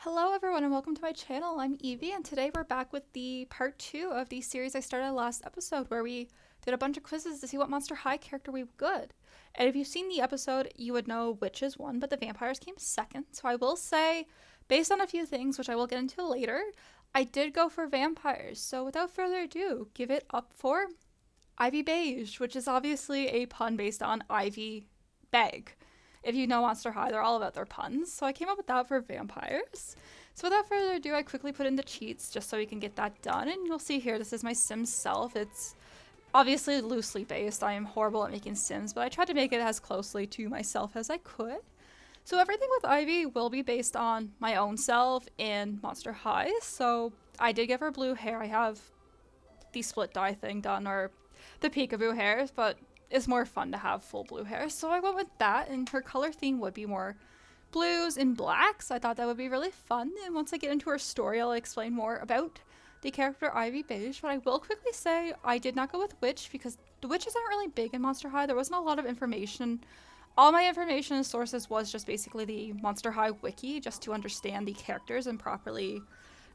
Hello everyone and welcome to my channel. I'm Evie and today we're back with the part 2 of the series I started last episode where we did a bunch of quizzes to see what Monster High character we were good. And if you've seen the episode, you would know witches won, but the vampires came second. So I will say, based on a few things, which I will get into later, I did go for vampires. So without further ado, give it up for Ivy Beige, which is obviously a pun based on Ivy Beg. If you know Monster High, they're all about their puns. So I came up with that for vampires. So without further ado, I quickly put in the cheats just so we can get that done. And you'll see here, this is my sim self. It's obviously loosely based. I am horrible at making sims, but I tried to make it as closely to myself as I could. So everything with Ivy will be based on my own self in Monster High. So I did give her blue hair. I have the split dye thing done, or the peekaboo hairs, but it's more fun to have full blue hair. So I went with that, and her color theme would be more blues and blacks. I thought that would be really fun, and once I get into her story, I'll explain more about the character Ivy Beige. But I will quickly say I did not go with witch because the witches aren't really big in Monster High. There wasn't a lot of information. All my information and sources was just basically the Monster High wiki, just to understand the characters and properly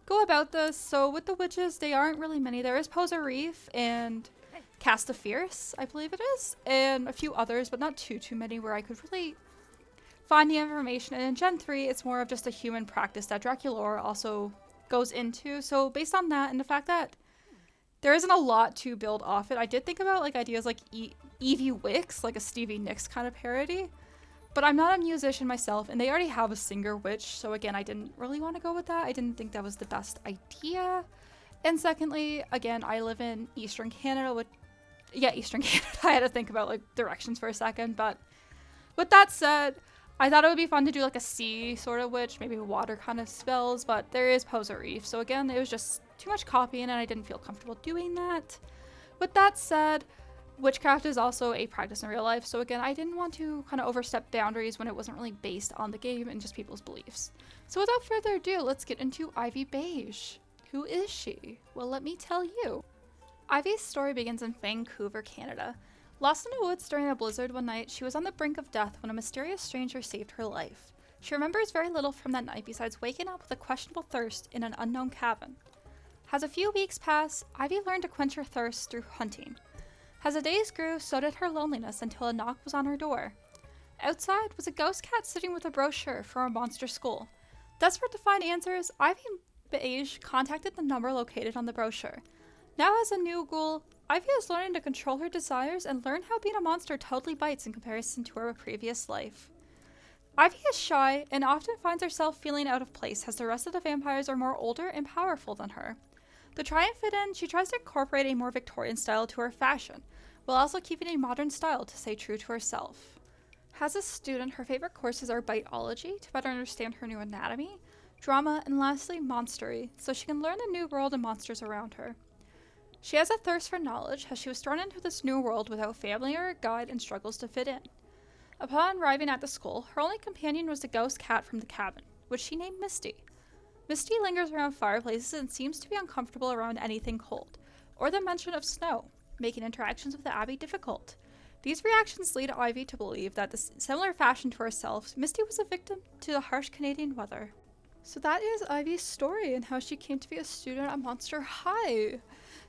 go about this. So with the witches, they aren't really many. There is Posa Reef and Cast of Fierce, I believe it is, and a few others, but not too many where I could really find the information. And in Gen 3, it's more of just a human practice that Draculaura also goes into. So based on that and the fact that there isn't a lot to build off it, I did think about like ideas like Evie Wicks, like a Stevie Nicks kind of parody. But I'm not a musician myself, and they already have a singer witch, so again, I didn't really want to go with that. I didn't think that was the best idea. And secondly, again, I live in Eastern Canada, Eastern Canada. I had to think about like directions for a second, but with that said, I thought it would be fun to do like a sea sort of witch, maybe water kind of spells, but there is Posa Reef, so again, it was just too much copying and I didn't feel comfortable doing that. With that said, witchcraft is also a practice in real life, so again, I didn't want to kind of overstep boundaries when it wasn't really based on the game and just people's beliefs. So without further ado, let's get into Ivy Beige. Who is she? Well, let me tell you. Ivy's story begins in Vancouver, Canada. Lost in the woods during a blizzard one night, she was on the brink of death when a mysterious stranger saved her life. She remembers very little from that night besides waking up with a questionable thirst in an unknown cabin. As a few weeks pass, Ivy learned to quench her thirst through hunting. As the days grew, so did her loneliness until a knock was on her door. Outside was a ghost cat sitting with a brochure for a monster school. Desperate to find answers, Ivy Beige contacted the number located on the brochure. Now as a new ghoul, Ivy is learning to control her desires and learn how being a monster totally bites in comparison to her previous life. Ivy is shy and often finds herself feeling out of place as the rest of the vampires are more older and powerful than her. To try and fit in, she tries to incorporate a more Victorian style to her fashion, while also keeping a modern style to stay true to herself. As a student, her favorite courses are biology to better understand her new anatomy, drama, and lastly, monstery, so she can learn the new world and monsters around her. She has a thirst for knowledge as she was thrown into this new world without family or a guide and struggles to fit in. Upon arriving at the school, her only companion was the ghost cat from the cabin, which she named Misty. Misty lingers around fireplaces and seems to be uncomfortable around anything cold, or the mention of snow, making interactions with Abby difficult. These reactions lead Ivy to believe that, in similar fashion to herself, Misty was a victim to the harsh Canadian weather. So that is Ivy's story and how she came to be a student at Monster High.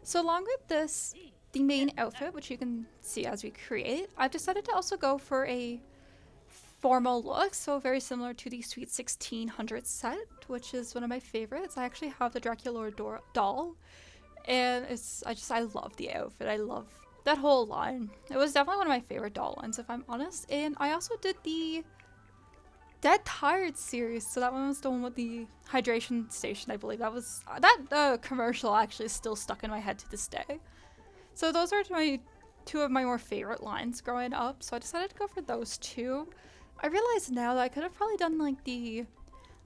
So along with this, the main outfit, which you can see as we create, I've decided to also go for a formal look, so very similar to the Sweet 1600 set, which is one of my favorites. I actually have the Draculaura doll, and I love the outfit. I love that whole line. It was definitely one of my favorite doll lines, if I'm honest. And I also did the Dead Tired series, so that one was the one with the hydration station, I believe. That commercial actually is still stuck in my head to this day. So those are two of my more favorite lines growing up, so I decided to go for those two. I realize now that I could have probably done like the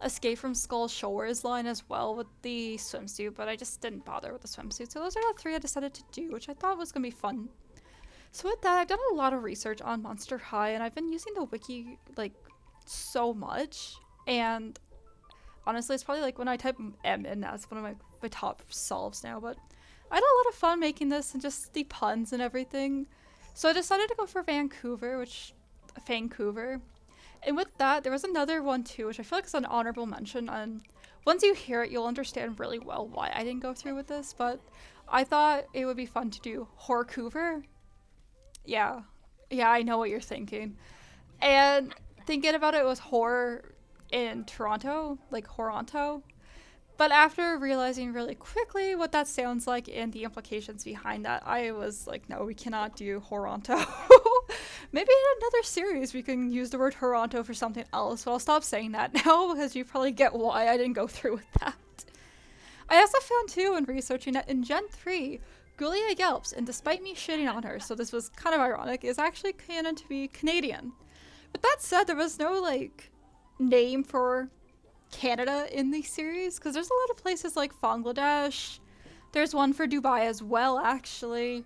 Escape from Skull Shores line as well with the swimsuit, but I just didn't bother with the swimsuit. So those are the three I decided to do, which I thought was going to be fun. So with that, I've done a lot of research on Monster High, and I've been using the wiki like so much, and honestly it's probably like when I type M in, that's one of my top solves now, but I had a lot of fun making this and just the puns and everything. So I decided to go for Vancouver, and with that there was another one too, which I feel like is an honorable mention, and once you hear it, you'll understand really well why I didn't go through with this, but I thought it would be fun to do Horrorcouver. Yeah. Yeah, I know what you're thinking. And thinking about it was horror in Toronto, like Horonto. But after realizing really quickly what that sounds like and the implications behind that, I was like, no, we cannot do Horonto. Maybe in another series we can use the word Horonto for something else, but I'll stop saying that now because you probably get why I didn't go through with that. I also found too in researching that in Gen 3, Gulia Yelps, and despite me shitting on her, so this was kind of ironic, is actually canon to be Canadian. But that said, there was no like name for Canada in the series because there's a lot of places like Bangladesh. There's one for Dubai as well, actually.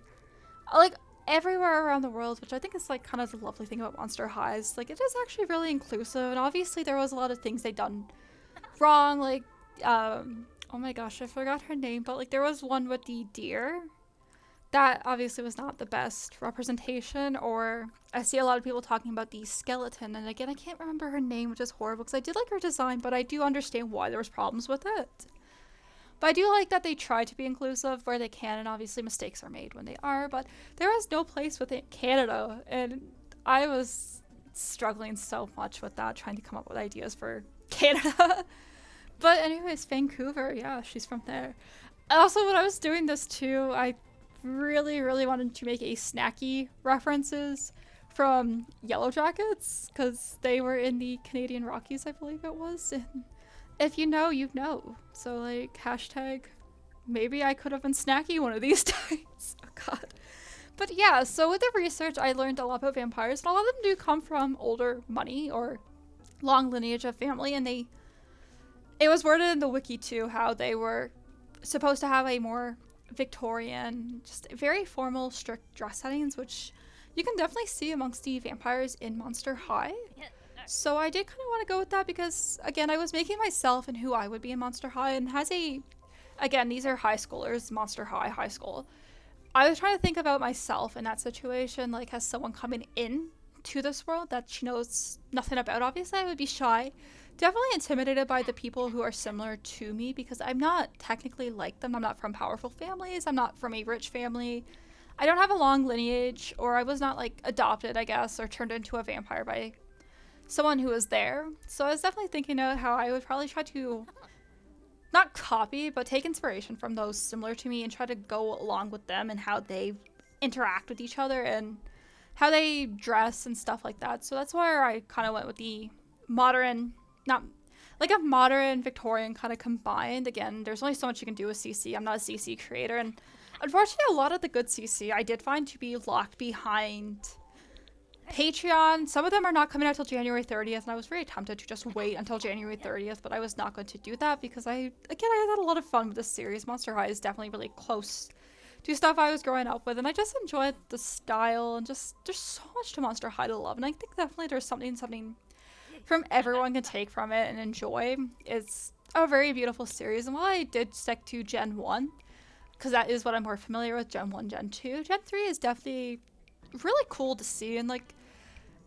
Like everywhere around the world, which I think is like kind of the lovely thing about Monster Highs. Like it is actually really inclusive, and obviously there was a lot of things they done wrong. Like, oh my gosh, I forgot her name, but like there was one with the deer that obviously was not the best representation. Or I see a lot of people talking about the skeleton, and again I can't remember her name, which is horrible because I did like her design, but I do understand why there was problems with it. But I do like that they try to be inclusive where they can, and obviously mistakes are made when they are, but there was no place within Canada, and I was struggling so much with that, trying to come up with ideas for Canada. But anyways, Vancouver, yeah, she's from there. Also, when I was doing this too, I really wanted to make a snacky references from Yellow Jackets because they were in the Canadian Rockies, I believe it was. And if you know, you know. So like hashtag maybe I could have been snacky one of these times. Oh god. But yeah, so with the research I learned a lot about vampires, and a lot of them do come from older money or long lineage of family, and it was worded in the wiki too how they were supposed to have a more Victorian, just very formal, strict dress settings, which you can definitely see amongst the vampires in Monster High. So I did kind of want to go with that because, again, I was making myself and who I would be in Monster High, and again, these are high schoolers, Monster High, high school. I was trying to think about myself in that situation, like as someone coming in to this world that she knows nothing about. Obviously, I would be shy, definitely intimidated by the people who are similar to me because I'm not technically like them. I'm not from powerful families. I'm not from a rich family. I don't have a long lineage, or I was not like adopted, I guess, or turned into a vampire by someone who was there. So I was definitely thinking about how I would probably try to not copy, but take inspiration from those similar to me and try to go along with them and how they interact with each other and how they dress and stuff like that. So that's where I kind of went with the modern, not like a modern Victorian kind of combined. Again, there's only so much you can do with CC. I'm not a CC creator, and unfortunately a lot of the good CC I did find to be locked behind Patreon. Some of them are not coming out till January 30th, and I was very tempted to just wait until January 30th, but I was not going to do that because I had a lot of fun with this series. Monster High is definitely really close to stuff I was growing up with, and I just enjoyed the style, and just there's so much to Monster High to love, and I think definitely there's something from everyone can take from it and enjoy. It's a very beautiful series, and while I did stick to Gen 1, because that is what I'm more familiar with, Gen 1, Gen 2, Gen 3 is definitely really cool to see, and like,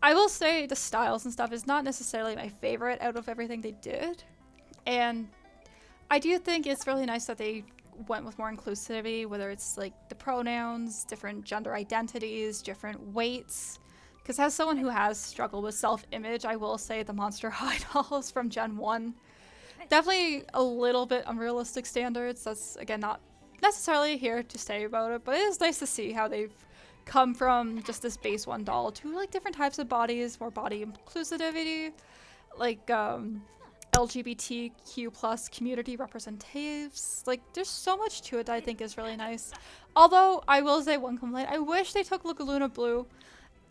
I will say the styles and stuff is not necessarily my favorite out of everything they did, and I do think it's really nice that they went with more inclusivity, whether it's like the pronouns, different gender identities, different weights. Because as someone who has struggled with self-image, I will say the Monster High dolls from Gen 1, definitely a little bit unrealistic standards. That's, again, not necessarily here to say about it, but it is nice to see how they've come from just this base 1 doll to like different types of bodies, more body inclusivity, like LGBTQ plus community representatives. Like, there's so much to it that I think is really nice. Although, I will say one complaint, I wish they took Luna Blue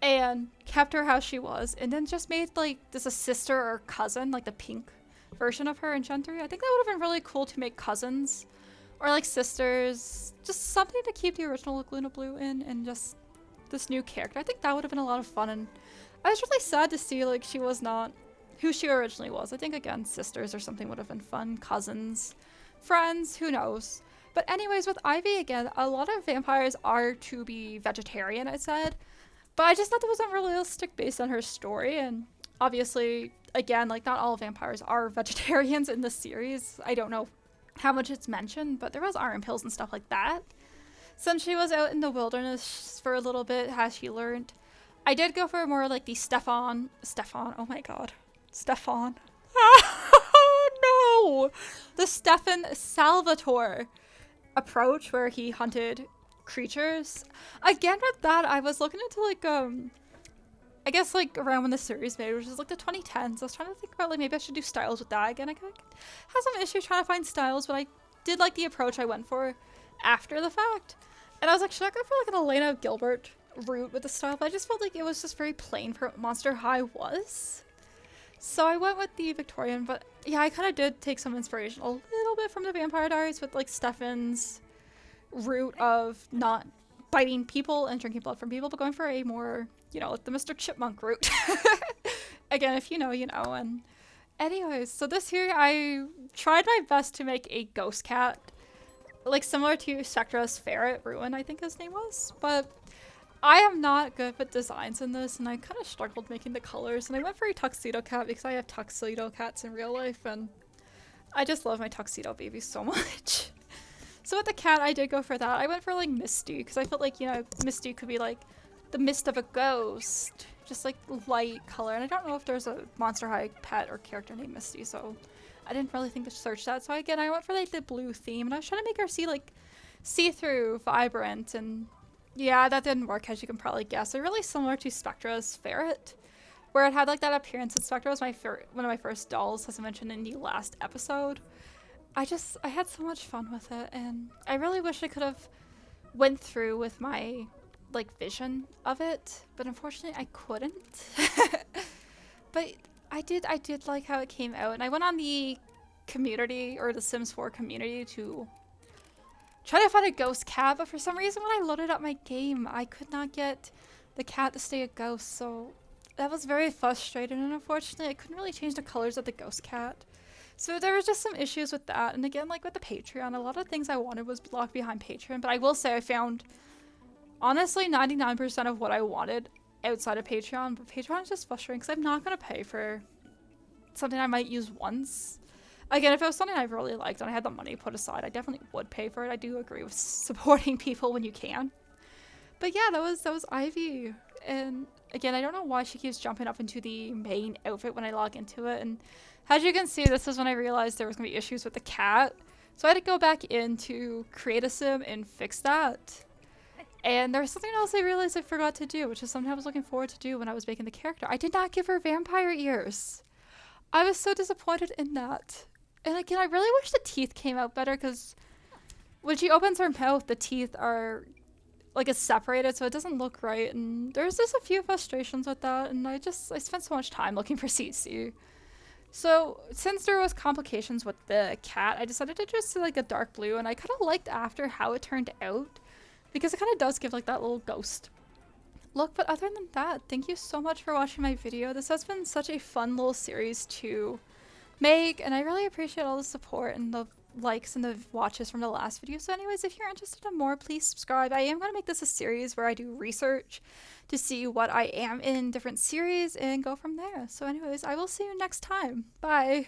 and kept her how she was, and then just made like this a sister or cousin, like the pink version of her in Gen 3. I think that would have been really cool to make cousins or like sisters, just something to keep the original Luna Blue in, and just this new character. I think that would have been a lot of fun, and I was really sad to see like she was not who she originally was. I think, again, sisters or something would have been fun. Cousins, friends, who knows. But anyways, with Ivy, again, a lot of vampires are to be vegetarian, I said. But I just thought that wasn't realistic based on her story, and obviously, again, like not all vampires are vegetarians in the series. I don't know how much it's mentioned, but there was iron pills and stuff like that. Since she was out in the wilderness for a little bit, has she learned? I did go for more like the Stefan, oh my god. Stefan. Oh no! The Stefan Salvatore approach where he hunted creatures. Again with that, I was looking into like, I guess like around when the series made, which is like the 2010s. I was trying to think about like maybe I should do styles with that again. I had some issues trying to find styles, but I did like the approach I went for after the fact. And I was like, should I go for like an Elena Gilbert route with the style? But I just felt like it was just very plain for what Monster High was. So I went with the Victorian, but yeah, I kind of did take some inspiration a little bit from the Vampire Diaries with like Stefan's route of not biting people and drinking blood from people, but going for a more, you know, like the Mr. Chipmunk route. Again, if you know, you know. And anyways, so this here, I tried my best to make a ghost cat, like similar to Spectra's ferret, Ruin, I think his name was, but I am not good with designs in this, and I kind of struggled making the colors, and I went for a tuxedo cat because I have tuxedo cats in real life, and I just love my tuxedo baby so much. So with the cat, I did go for that. I went for like Misty because I felt like, you know, Misty could be like the mist of a ghost, just like light color, and I don't know if there's a Monster High pet or character named Misty, so I didn't really think to search that. So again, I went for like the blue theme, and I was trying to make her see-through, vibrant, and yeah, that didn't work, as you can probably guess. They're really similar to Spectra's ferret, where it had like that appearance. And Spectra was one of my first dolls, as I mentioned in the last episode. I had so much fun with it, and I really wish I could have went through with my like vision of it, but unfortunately I couldn't. But I did like how it came out, and I went on the community, or the Sims 4 community, to try to find a ghost cat, but for some reason when I loaded up my game, I could not get the cat to stay a ghost, so that was very frustrating, and unfortunately I couldn't really change the colors of the ghost cat. So there was just some issues with that, and again, like with the Patreon, a lot of things I wanted was locked behind Patreon, but I will say I found, honestly, 99% of what I wanted outside of Patreon, but Patreon is just frustrating because I'm not going to pay for something I might use once. Again, if it was something I really liked and I had the money put aside, I definitely would pay for it. I do agree with supporting people when you can. But yeah, that was Ivy. And again, I don't know why she keeps jumping up into the main outfit when I log into it. And as you can see, this is when I realized there was going to be issues with the cat. So I had to go back in to create a sim and fix that. And there was something else I realized I forgot to do, which is something I was looking forward to do when I was making the character. I did not give her vampire ears. I was so disappointed in that. And again, I really wish the teeth came out better, because when she opens her mouth, the teeth are like it's separated, so it doesn't look right. And there's just a few frustrations with that, and I spent so much time looking for CC. So since there was complications with the cat, I decided to just do like a dark blue, and I kind of liked after how it turned out, because it kind of does give like that little ghost look. But other than that, thank you so much for watching my video. This has been such a fun little series to make, and I really appreciate all the support and the likes and the watches from the last video. So anyways, if you're interested in more, please subscribe. I am going to make this a series where I do research to see what I am in different series and go from there. So anyways, I will see you next time. Bye.